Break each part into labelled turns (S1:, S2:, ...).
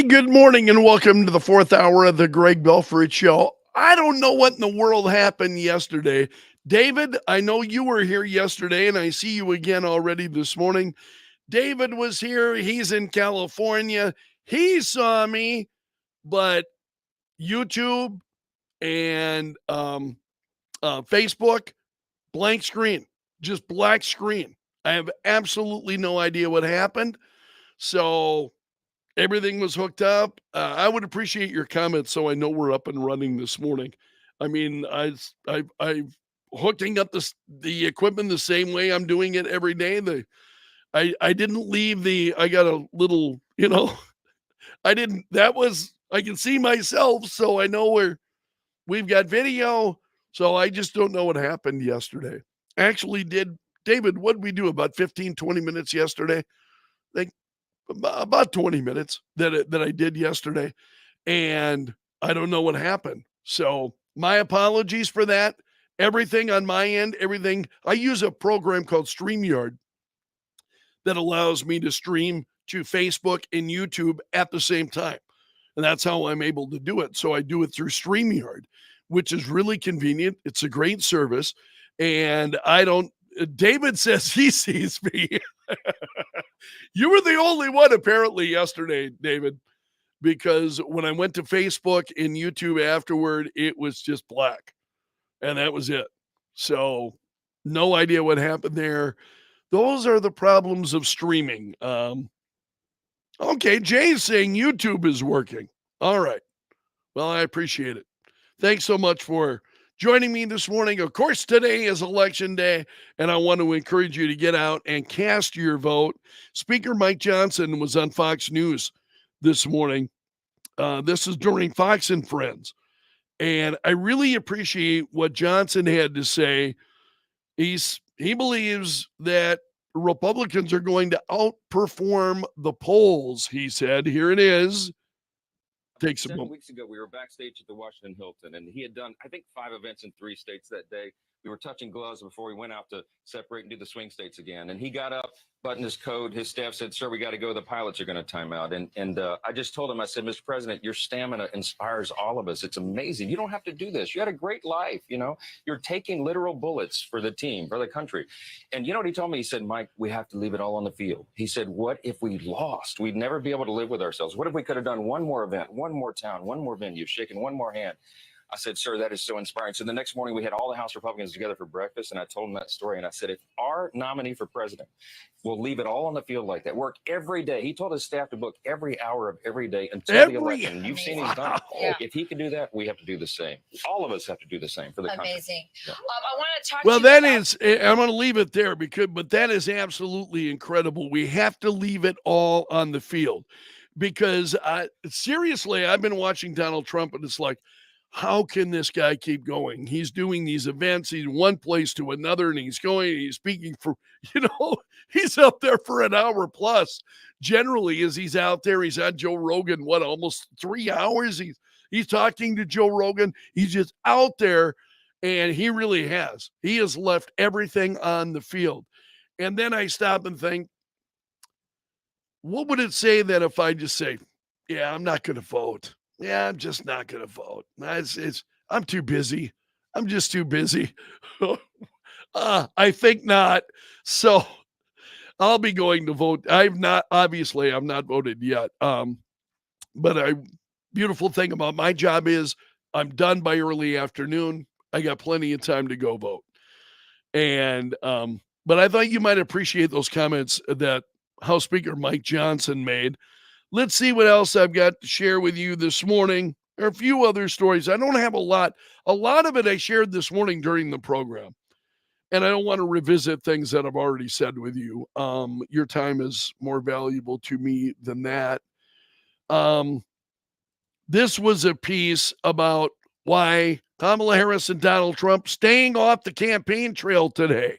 S1: Hey, good morning and welcome to the fourth hour of the Greg Belfrage Show. I don't know what in the world happened yesterday. David, I know you were here yesterday and I see you again already this morning. David was here. He's in California. He saw me, but YouTube and Facebook, blank screen, just black screen. I have absolutely no idea what happened. So everything was hooked up. I would appreciate your comments so I know we're up and running this morning. I mean, I hooking up the equipment the same way I'm doing it every day. I didn't leave I got a little, I didn't that was I can see myself, so I know we've got video. So I just don't know what happened yesterday. Actually did David, what did we do about 15, 20 minutes yesterday? Like about 20 minutes that I did yesterday, and I don't know what happened. So my apologies for that. Everything on my end, everything. I use a program called StreamYard that allows me to stream to Facebook and YouTube at the same time. And that's how I'm able to do it. So I do it through StreamYard, which is really convenient. It's a great service. And David says he sees me. You were the only one apparently yesterday, David, because when I went to Facebook and YouTube afterward, it was just black. And that was it. So no idea what happened there. Those are the problems of streaming. Okay, Jay's saying YouTube is working. All right. Well, I appreciate it. Thanks so much for joining me this morning. Of course, today is election day, and I want to encourage you to get out and cast your vote. Speaker Mike Johnson was on Fox News this morning. This is during Fox and Friends. And I really appreciate what Johnson had to say. He believes that Republicans are going to outperform the polls, he said. Here it is. Takes a
S2: 7
S1: moment.
S2: weeks ago, we were backstage at the Washington Hilton, and he had done, I think, 5 events in 3 states that day. We were touching gloves before we went out to separate and do the swing states again. And he got up, buttoned his coat. His staff said, "Sir, we got to go. The pilots are going to time out." And I just told him, I said, "Mr. President, your stamina inspires all of us. It's amazing. You don't have to do this. You had a great life. You're taking literal bullets for the team, for the country." And you know what he told me? He said, "Mike, we have to leave it all on the field." He said, "What if we lost? We'd never be able to live with ourselves. What if we could have done one more event, one more town, one more venue, shaken one more hand?" I said, "Sir, that is so inspiring." So the next morning, we had all the House Republicans together for breakfast, and I told them that story. And I said, if our nominee for president will leave it all on the field like that, work every day. He told his staff to book every hour of every day until the election. You've seen he's done it.
S3: Yeah.
S2: If he can do that, we have to do the same. All of us have to do the same for the country.
S3: Amazing.
S2: Yeah.
S3: I want to talk
S1: Well,
S3: to you
S1: that
S3: about-
S1: is, I'm going to leave it there but that is absolutely incredible. We have to leave it all on the field because seriously, I've been watching Donald Trump and it's like, how can this guy keep going? He's doing these events, he's one place to another, and he's speaking for, he's up there for an hour plus. Generally, as he's out there, he's on Joe Rogan, almost 3 hours. He's talking to Joe Rogan. He's just out there, and he really has. He has left everything on the field. And then I stop and think, what would it say that if I just say, yeah, I'm not going to vote? Yeah, I'm just not going to vote. I'm too busy. I'm just too busy. I think not. So I'll be going to vote. I'm not voted yet. But beautiful thing about my job is I'm done by early afternoon. I got plenty of time to go vote. And, but I thought you might appreciate those comments that House Speaker Mike Johnson made. Let's see what else I've got to share with you this morning. There are a few other stories. I don't have a lot. A lot of it I shared this morning during the program. And I don't want to revisit things that I've already said with you. Your time is more valuable to me than that. This was a piece about why Kamala Harris and Donald Trump staying off the campaign trail today.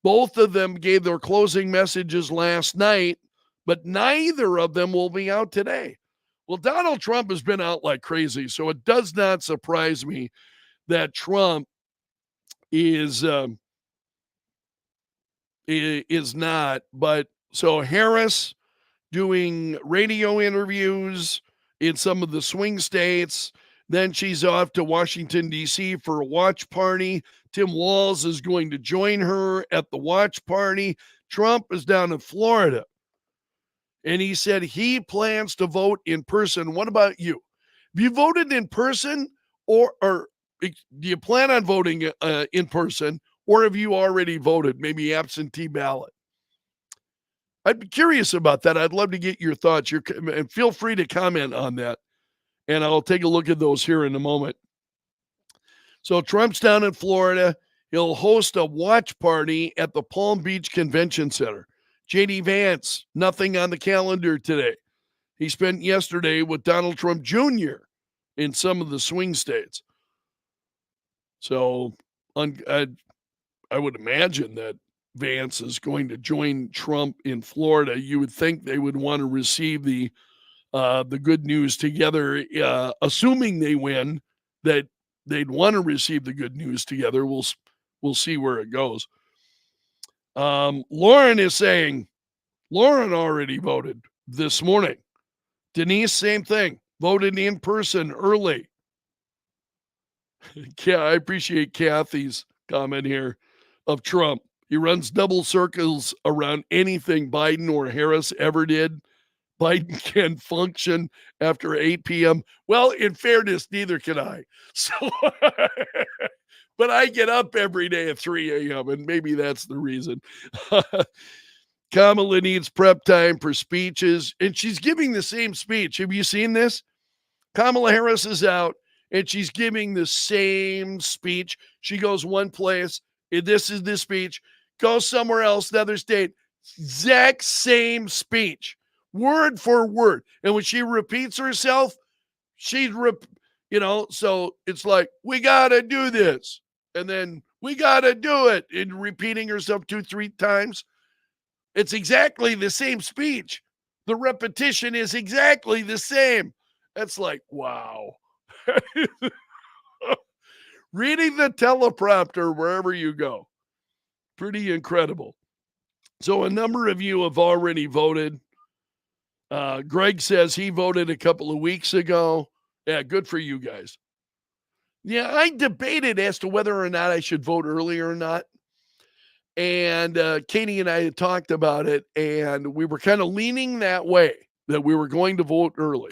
S1: Both of them gave their closing messages last night, but neither of them will be out today. Well, Donald Trump has been out like crazy, so it does not surprise me that Trump is not. But so Harris doing radio interviews in some of the swing states. Then she's off to Washington, D.C. for a watch party. Tim Walz is going to join her at the watch party. Trump is down in Florida. And he said he plans to vote in person. What about you? Have you voted in person or do you plan on voting in person, or have you already voted, maybe absentee ballot? I'd be curious about that. I'd love to get your thoughts. And feel free to comment on that, and I'll take a look at those here in a moment. So Trump's down in Florida. He'll host a watch party at the Palm Beach Convention Center. J.D. Vance, nothing on the calendar today. He spent yesterday with Donald Trump Jr. in some of the swing states. So I would imagine that Vance is going to join Trump in Florida. You would think they would want to receive the good news together, assuming they win, that they'd want to receive the good news together. We'll see where it goes. Lauren is saying, Lauren already voted this morning. Denise, same thing, voted in person early. Yeah, I appreciate Kathy's comment here of Trump. He runs double circles around anything Biden or Harris ever did. Biden can function after 8 p.m. Well, in fairness, neither can I. So, but I get up every day at 3 a.m., and maybe that's the reason. Kamala needs prep time for speeches, and she's giving the same speech. Have you seen this? Kamala Harris is out, and she's giving the same speech. She goes one place, this is the speech, goes somewhere else, another state, exact same speech, word for word. And when she repeats herself, so it's like, we got to do this. And then we got to do it. And repeating herself 2-3 times. It's exactly the same speech. The repetition is exactly the same. That's like, wow. Reading the teleprompter wherever you go. Pretty incredible. So a number of you have already voted. Greg says he voted a couple of weeks ago. Yeah, good for you guys. Yeah, I debated as to whether or not I should vote early or not. And Katie and I had talked about it, and we were kind of leaning that way, that we were going to vote early.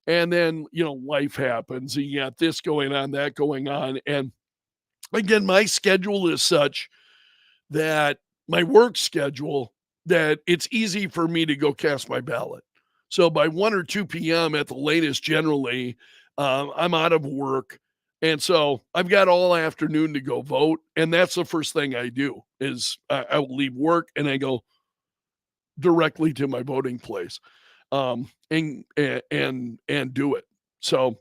S1: And then, life happens. And you got this going on, that going on. And again, my schedule is such that my work schedule, that it's easy for me to go cast my ballot. So by 1 or 2 p.m. at the latest, generally, I'm out of work. And so I've got all afternoon to go vote. And that's the first thing I do is I will leave work and I go directly to my voting place, and do it. So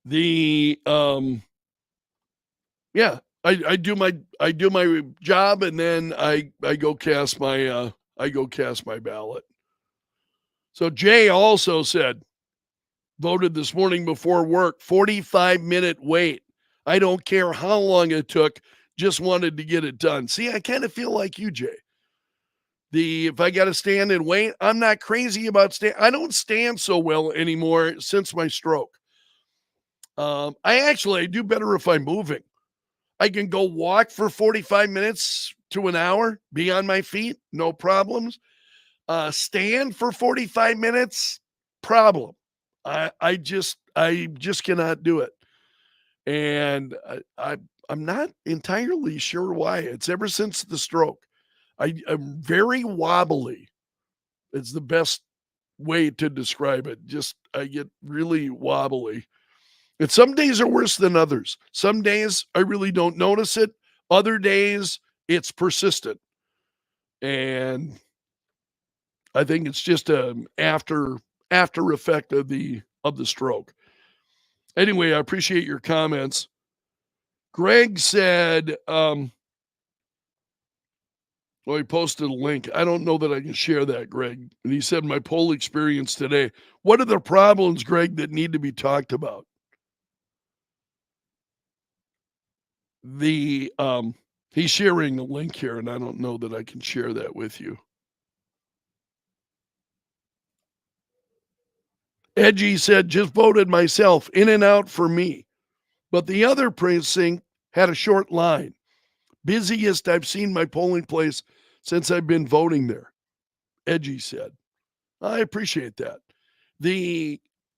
S1: I do my job, and then I go cast my ballot. So Jay also said, voted this morning before work, 45-minute wait. I don't care how long it took, just wanted to get it done. See, I kind of feel like you, Jay. If I got to stand and wait, I'm not crazy about I don't stand so well anymore since my stroke. I do better if I'm moving. I can go walk for 45 minutes to an hour, be on my feet, no problems. Stand for 45 minutes, problem. I just cannot do it. And I'm not entirely sure why. It's ever since the stroke. I'm very wobbly. It's the best way to describe it. I get really wobbly. And some days are worse than others. Some days I really don't notice it. Other days it's persistent. And I think it's just an after effect of the stroke. Anyway, I appreciate your comments. Greg said, he posted a link. I don't know that I can share that, Greg. And he said, my poll experience today. What are the problems, Greg, that need to be talked about? He's sharing the link here, and I don't know that I can share that with you. Edgy said, just voted myself, in and out for me. But the other precinct had a short line. Busiest I've seen my polling place since I've been voting there, Edgy said. I appreciate that.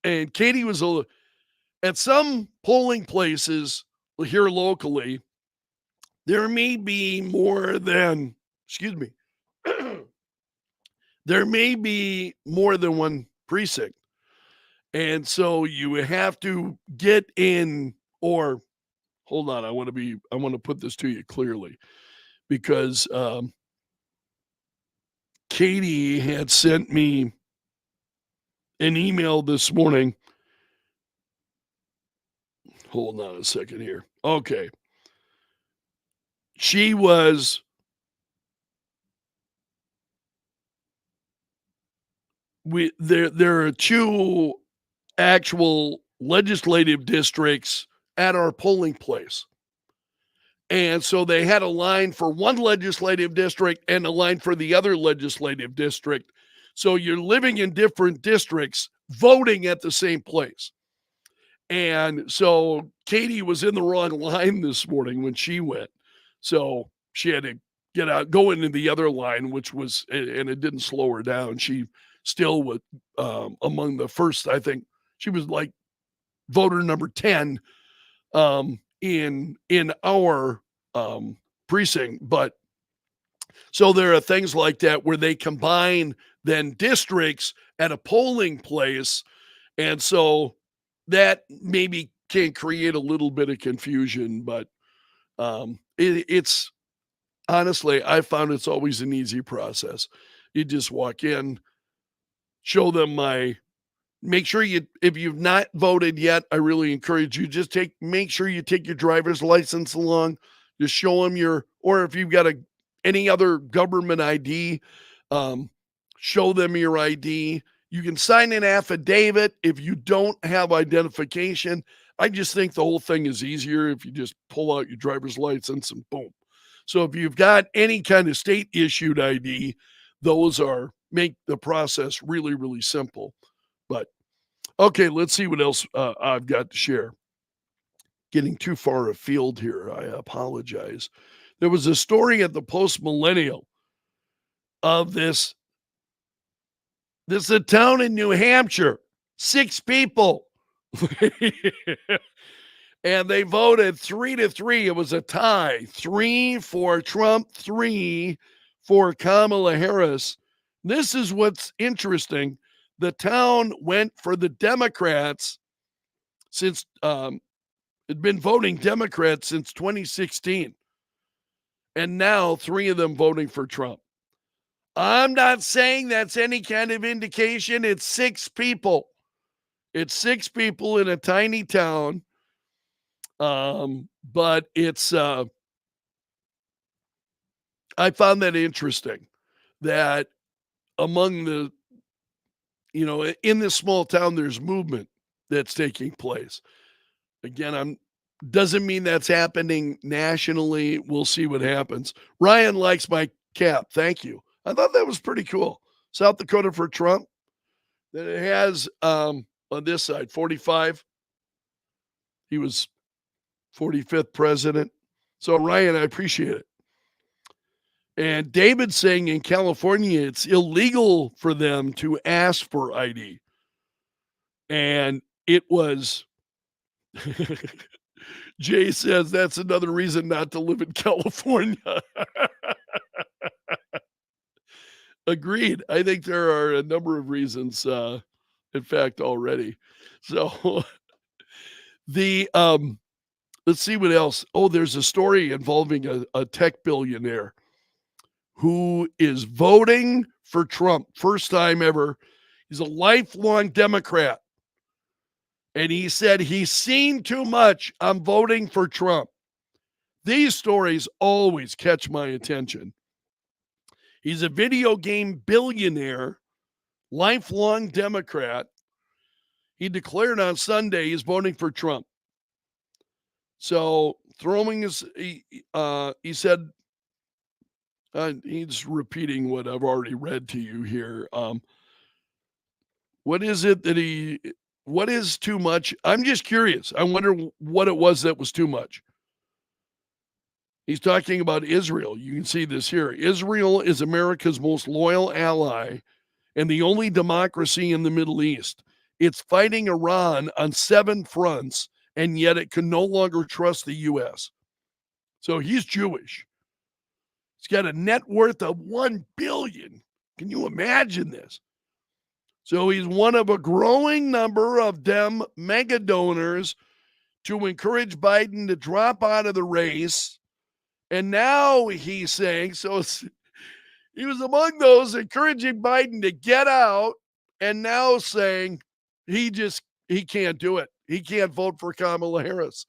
S1: And Katie was at some polling places here locally, there may be more than, excuse me, there may be more than one precinct. And so you have to get in, or hold on, I want to put this to you clearly, because Katie had sent me an email this morning. Hold on a second here. Okay. She was there are two actual legislative districts at our polling place. And so they had a line for one legislative district and a line for the other legislative district. So you're living in different districts, voting at the same place. And so Katie was in the wrong line this morning when she went. So she had to go into the other line, which was, and it didn't slow her down. She still was among the first, I think she was like voter number 10 in our precinct. But so there are things like that where they combine then districts at a polling place. And so that maybe can create a little bit of confusion, but it's honestly, I found it's always an easy process. You just walk in, show them make sure if you've not voted yet, I really encourage you, make sure you take your driver's license along, just show them or if you've got any other government ID, show them your ID. You can sign an affidavit if you don't have identification. I just think the whole thing is easier if you just pull out your driver's license and boom. So if you've got any kind of state issued ID, those make the process really, really simple. But okay, let's see what else I've got to share. Getting too far afield here. I apologize. There was a story at the Post Millennial of this is a town in New Hampshire, 6 people. And they voted 3-3. It was a tie. 3 for Trump, 3 for Kamala Harris. This is what's interesting. The town went for the Democrats since had been voting Democrat since 2016. And now 3 of them voting for Trump. I'm not saying that's any kind of indication. It's 6 people. It's 6 people in a tiny town. But it's I found that interesting that among the, in this small town, there's movement that's taking place. Again, doesn't mean that's happening nationally. We'll see what happens. Ryan likes my cap. Thank you. I thought that was pretty cool. South Dakota for Trump. Then it has on this side 45. He was 45th president. So Ryan, I appreciate it. And David's saying in California, it's illegal for them to ask for ID. And it was, Jay says that's another reason not to live in California. Agreed. I think there are a number of reasons, in fact, already. So let's see what else. Oh, there's a story involving a tech billionaire who is voting for Trump. First time ever. He's a lifelong Democrat. And he said he's seen too much. I'm voting for Trump. These stories always catch my attention. He's a video game billionaire, lifelong Democrat. He declared on Sunday he's voting for Trump. So he said, he's repeating what I've already read to you here. What is it that what is too much? I'm just curious. I wonder what it was that was too much. He's talking about Israel. You can see this here. Israel is America's most loyal ally and the only democracy in the Middle East. It's fighting Iran on 7 fronts, and yet it can no longer trust the U.S. So he's Jewish. He's got a net worth of $1 billion. Can you imagine this? So he's one of a growing number of Dem mega donors to encourage Biden to drop out of the race. And now he's saying, he was among those encouraging Biden to get out and now saying he can't do it. He can't vote for Kamala Harris.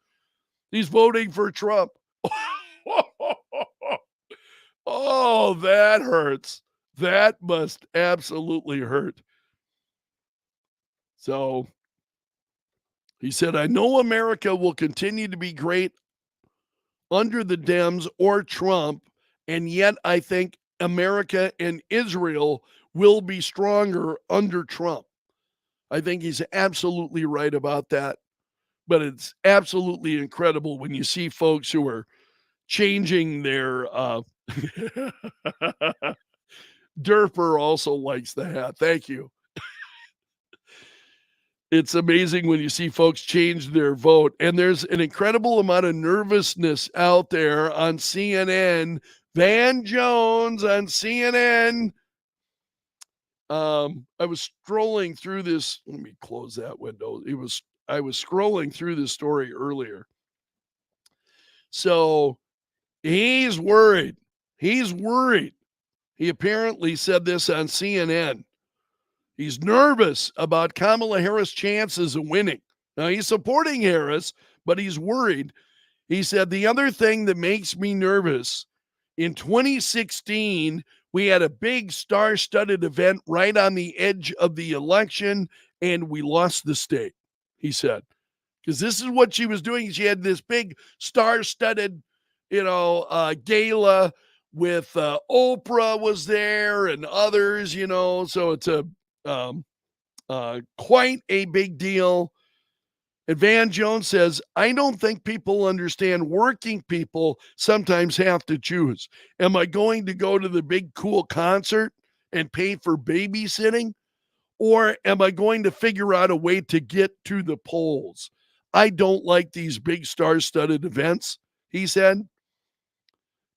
S1: He's voting for Trump. Oh, that hurts. That must absolutely hurt. So he said, I know America will continue to be great under the Dems or Trump, and yet I think America and Israel will be stronger under Trump. I think he's absolutely right about that. But it's absolutely incredible when you see folks who are changing their Derper also likes the hat. Thank you. It's amazing when you see folks change their vote. And there's an incredible amount of nervousness out there on CNN. Van Jones on CNN. I was scrolling through this. Let me close that window. I was scrolling through this story earlier. So he's worried. He's worried. He apparently said this on CNN. He's nervous about Kamala Harris' chances of winning. Now, he's supporting Harris, but he's worried. He said, the other thing that makes me nervous, in 2016, we had a big star-studded event right on the edge of the election, and we lost the state, he said. Because this is what she was doing. She had this big star-studded, gala with Oprah was there and others, so it's quite a big deal. And Van Jones says, I don't think people understand working people sometimes have to choose. Am I going to go to the big cool concert and pay for babysitting? Or am I going to figure out a way to get to the polls? I don't like these big star-studded events, he said.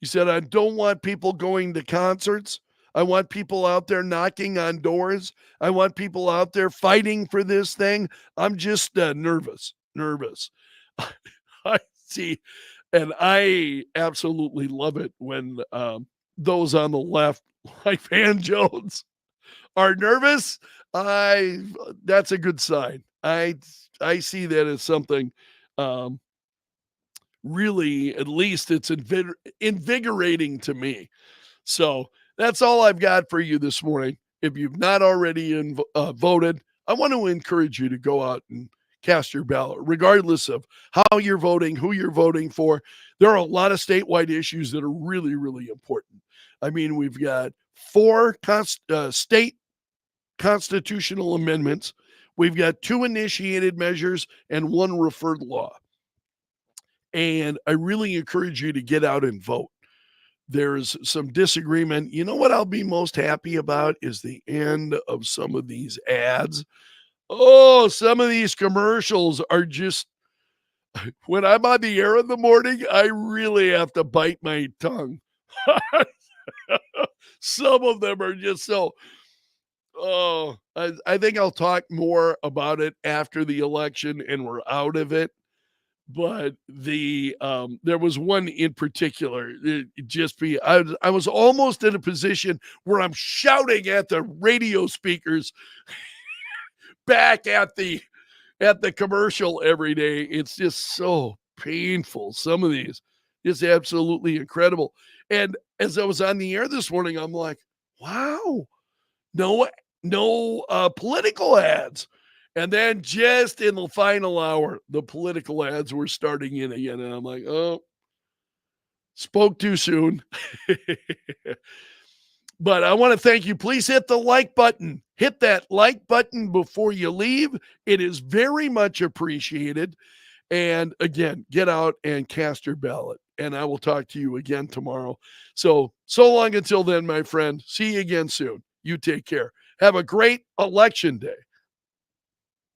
S1: He said, I don't want people going to concerts. I want people out there knocking on doors. I want people out there fighting for this thing. I'm just nervous. I see. And I absolutely love it when those on the left, like Van Jones, are nervous. That's a good sign. I see that as something really, at least it's invigorating to me. So that's all I've got for you this morning. If you've not already voted, I want to encourage you to go out and cast your ballot, regardless of how you're voting, who you're voting for. There are a lot of statewide issues that are really, really important. I mean, we've got 4 state constitutional amendments. We've got 2 initiated measures and 1 referred law. And I really encourage you to get out and vote. There's some disagreement. You know what I'll be most happy about is the end of some of these ads. Oh, some of these commercials are just, when I'm on the air in the morning, I really have to bite my tongue. Some of them are just so, I think I'll talk more about it after the election and we're out of it. But there was one in particular. I was almost in a position where I'm shouting at the radio speakers back at the commercial every day. It's just so painful. Some of these, it's absolutely incredible. And as I was on the air this morning, I'm like, wow, no political ads. And then just in the final hour, the political ads were starting in again. And I'm like, oh, spoke too soon. But I want to thank you. Please hit the like button. Hit that like button before you leave. It is very much appreciated. And again, get out and cast your ballot. And I will talk to you again tomorrow. So long until then, my friend. See you again soon. You take care. Have a great election day.